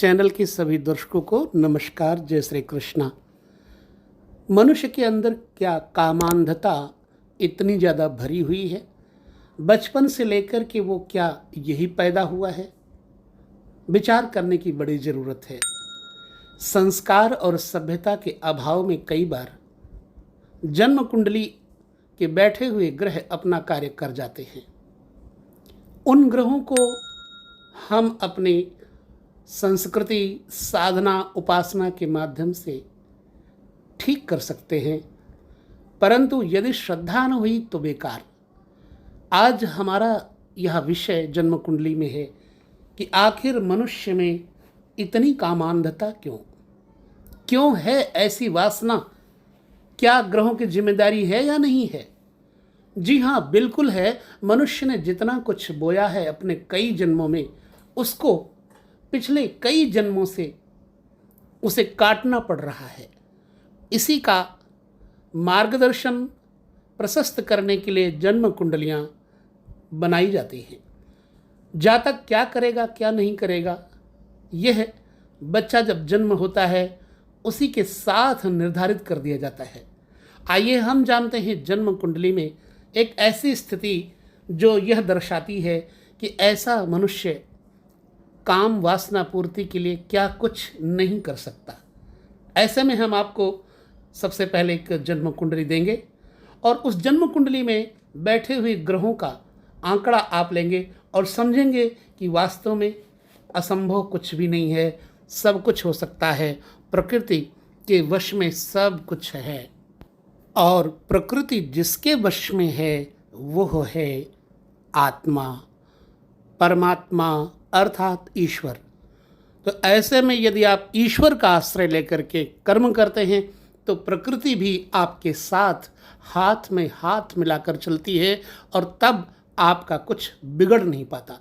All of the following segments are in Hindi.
चैनल के सभी दर्शकों को नमस्कार। जय श्री कृष्णा। मनुष्य के अंदर क्या कामांधता इतनी ज़्यादा भरी हुई है? बचपन से लेकर के वो क्या यही पैदा हुआ है? विचार करने की बड़ी ज़रूरत है। संस्कार और सभ्यता के अभाव में कई बार जन्म कुंडली के बैठे हुए ग्रह अपना कार्य कर जाते हैं। उन ग्रहों को हम अपने संस्कृति, साधना, उपासना के माध्यम से ठीक कर सकते हैं, परंतु यदि श्रद्धा न हुई तो बेकार। आज हमारा यह विषय जन्म कुंडली में है कि आखिर मनुष्य में इतनी कामांधता क्यों है? ऐसी वासना क्या ग्रहों की जिम्मेदारी है या नहीं है? जी हाँ, बिल्कुल है। मनुष्य ने जितना कुछ बोया है अपने कई जन्मों में, उसको पिछले कई जन्मों से उसे काटना पड़ रहा है। इसी का मार्गदर्शन प्रशस्त करने के लिए जन्म कुंडलियाँ बनाई जाती हैं। जातक क्या करेगा, क्या नहीं करेगा, यह बच्चा जब जन्म होता है उसी के साथ निर्धारित कर दिया जाता है। आइए हम जानते हैं जन्म कुंडली में एक ऐसी स्थिति जो यह दर्शाती है कि ऐसा मनुष्य काम वासना पूर्ति के लिए क्या कुछ नहीं कर सकता। ऐसे में हम आपको सबसे पहले एक जन्म कुंडली देंगे और उस जन्म कुंडली में बैठे हुए ग्रहों का आंकड़ा आप लेंगे और समझेंगे कि वास्तव में असंभव कुछ भी नहीं है, सब कुछ हो सकता है। प्रकृति के वश में सब कुछ है और प्रकृति जिसके वश में है वो है आत्मा, परमात्मा अर्थात ईश्वर। तो ऐसे में यदि आप ईश्वर का आश्रय लेकर के कर्म करते हैं तो प्रकृति भी आपके साथ हाथ में हाथ मिलाकर चलती है और तब आपका कुछ बिगड़ नहीं पाता।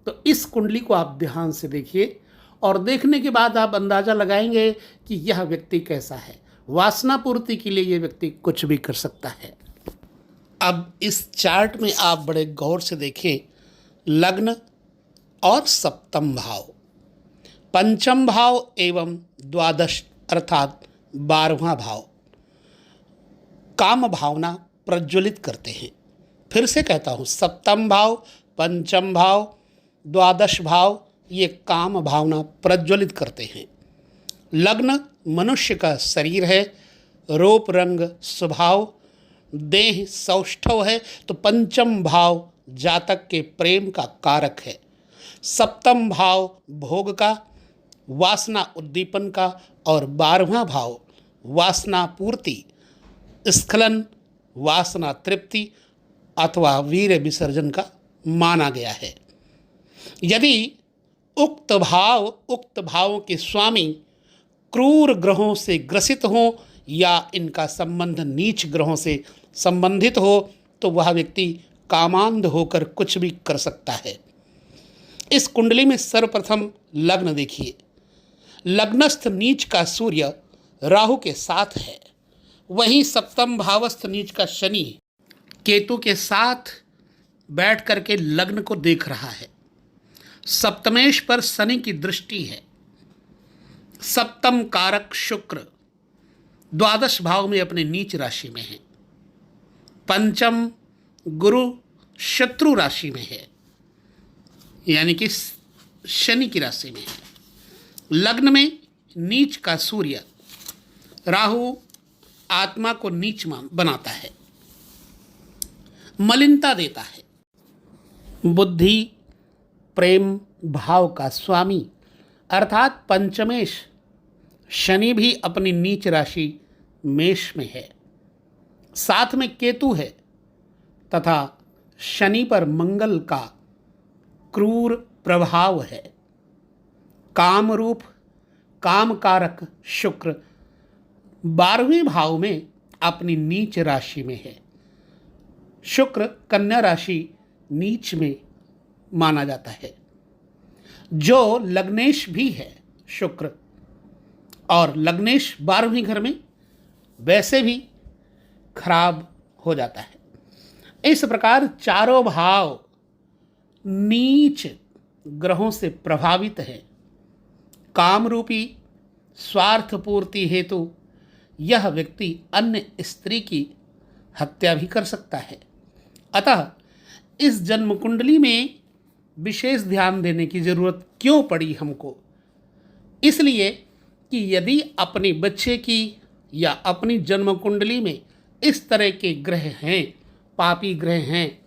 तो इस कुंडली को आप ध्यान से देखिए और देखने के बाद आप अंदाज़ा लगाएंगे कि यह व्यक्ति कैसा है। वासना पूर्ति के लिए यह व्यक्ति कुछ भी कर सकता है। अब इस चार्ट में आप बड़े गौर से देखें, लग्न और सप्तम भाव, पंचम भाव एवं द्वादश अर्थात 12वां भाव काम भावना प्रज्वलित करते हैं। फिर से कहता हूँ, सप्तम भाव, पंचम भाव, द्वादश भाव ये काम भावना प्रज्वलित करते हैं। लग्न मनुष्य का शरीर है, रूप रंग स्वभाव, देह सौष्ठव है, तो पंचम भाव जातक के प्रेम का कारक है। सप्तम भाव भोग का, वासना उद्दीपन का और 12वां भाव वासना पूर्ति, स्खलन, वासना तृप्ति अथवा वीर विसर्जन का माना गया है। यदि उक्त भावों के स्वामी क्रूर ग्रहों से ग्रसित हों या इनका संबंध नीच ग्रहों से संबंधित हो तो वह व्यक्ति कामांध होकर कुछ भी कर सकता है। इस कुंडली में सर्वप्रथम लग्न देखिए। लग्नस्थ नीच का सूर्य राहु के साथ है, वहीं सप्तम भावस्थ नीच का शनि केतु के साथ बैठ करके लग्न को देख रहा है। सप्तमेश पर शनि की दृष्टि है। सप्तम कारक शुक्र द्वादश भाव में अपने नीच राशि में है। पंचम गुरु शत्रु राशि में है, यानी कि शनि की राशि में है। लग्न में नीच का सूर्य राहु आत्मा को नीच बनाता है, मलिनता देता है। बुद्धि प्रेम भाव का स्वामी अर्थात पंचमेश शनि भी अपनी नीच राशि मेष में है, साथ में केतु है तथा शनि पर मंगल का क्रूर प्रभाव है। काम रूप काम कारक शुक्र 12वें भाव में अपनी नीच राशि में है। शुक्र कन्या राशि नीच में माना जाता है, जो लग्नेश भी है शुक्र, और लग्नेश 12वें घर में वैसे भी खराब हो जाता है। इस प्रकार चारों भाव नीच ग्रहों से प्रभावित है। काम रूपी स्वार्थ पूर्ति हेतु यह व्यक्ति अन्य स्त्री की हत्या भी कर सकता है। अतः इस जन्म कुंडली में विशेष ध्यान देने की जरूरत क्यों पड़ी हमको? इसलिए कि यदि अपने बच्चे की या अपनी जन्म कुंडली में इस तरह के ग्रह हैं, पापी ग्रह हैं,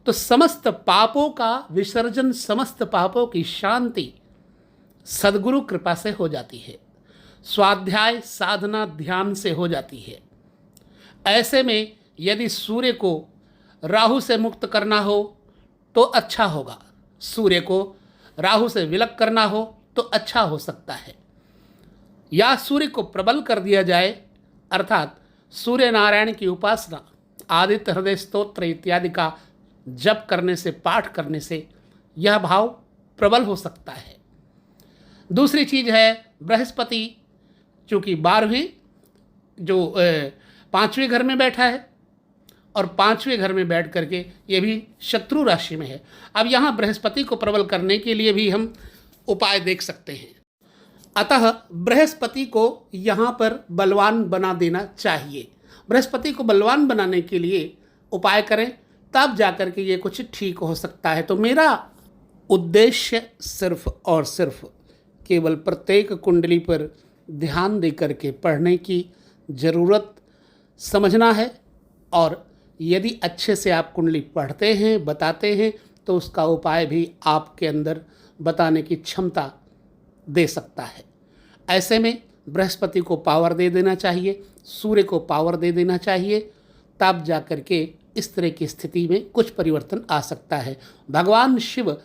तो समस्त पापों का विसर्जन, समस्त पापों की शांति सद्गुरु कृपा से हो जाती है, स्वाध्याय साधना ध्यान से हो जाती है। ऐसे में यदि सूर्य को राहु से मुक्त करना हो तो अच्छा होगा, सूर्य को राहु से विलग करना हो तो अच्छा हो सकता है, या सूर्य को प्रबल कर दिया जाए, अर्थात सूर्य नारायण की उपासना, आदित्य हृदय स्तोत्र इत्यादि का जप करने से, पाठ करने से यह भाव प्रबल हो सकता है। दूसरी चीज है बृहस्पति, चूँकि 12वें जो 5वें घर में बैठा है और 5वें घर में बैठ करके ये भी शत्रु राशि में है। अब यहाँ बृहस्पति को प्रबल करने के लिए भी हम उपाय देख सकते हैं। अतः बृहस्पति को यहाँ पर बलवान बना देना चाहिए। बृहस्पति को बलवान बनाने के लिए उपाय करें, तब जाकर के ये कुछ ठीक हो सकता है। तो मेरा उद्देश्य सिर्फ और सिर्फ केवल प्रत्येक कुंडली पर ध्यान दे करके पढ़ने की ज़रूरत समझना है, और यदि अच्छे से आप कुंडली पढ़ते हैं, बताते हैं, तो उसका उपाय भी आपके अंदर बताने की क्षमता दे सकता है। ऐसे में बृहस्पति को पावर दे देना चाहिए, सूर्य को पावर दे देना चाहिए, तब जा कर के इस तरह की स्थिति में कुछ परिवर्तन आ सकता है। भगवान शिव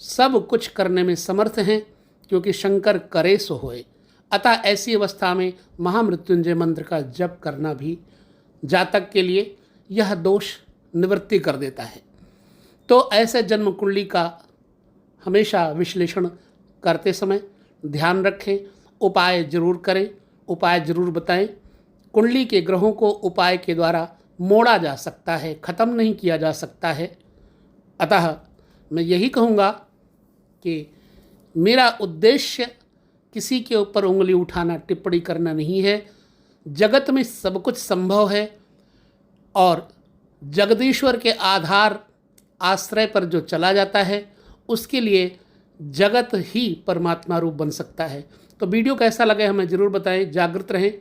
सब कुछ करने में समर्थ हैं, क्योंकि शंकर करे सो होए। अतः ऐसी अवस्था में महामृत्युंजय मंत्र का जप करना भी जातक के लिए यह दोष निवृत्ति कर देता है। तो ऐसे जन्म कुंडली का हमेशा विश्लेषण करते समय ध्यान रखें, उपाय जरूर करें, उपाय जरूर बताएं। कुंडली के ग्रहों को उपाय के द्वारा मोड़ा जा सकता है, ख़त्म नहीं किया जा सकता है। अतः मैं यही कहूँगा कि मेरा उद्देश्य किसी के ऊपर उंगली उठाना, टिप्पणी करना नहीं है। जगत में सब कुछ संभव है, और जगदीश्वर के आधार आश्रय पर जो चला जाता है उसके लिए जगत ही परमात्मा रूप बन सकता है। तो वीडियो कैसा लगे हमें ज़रूर बताएं। जागृत रहें,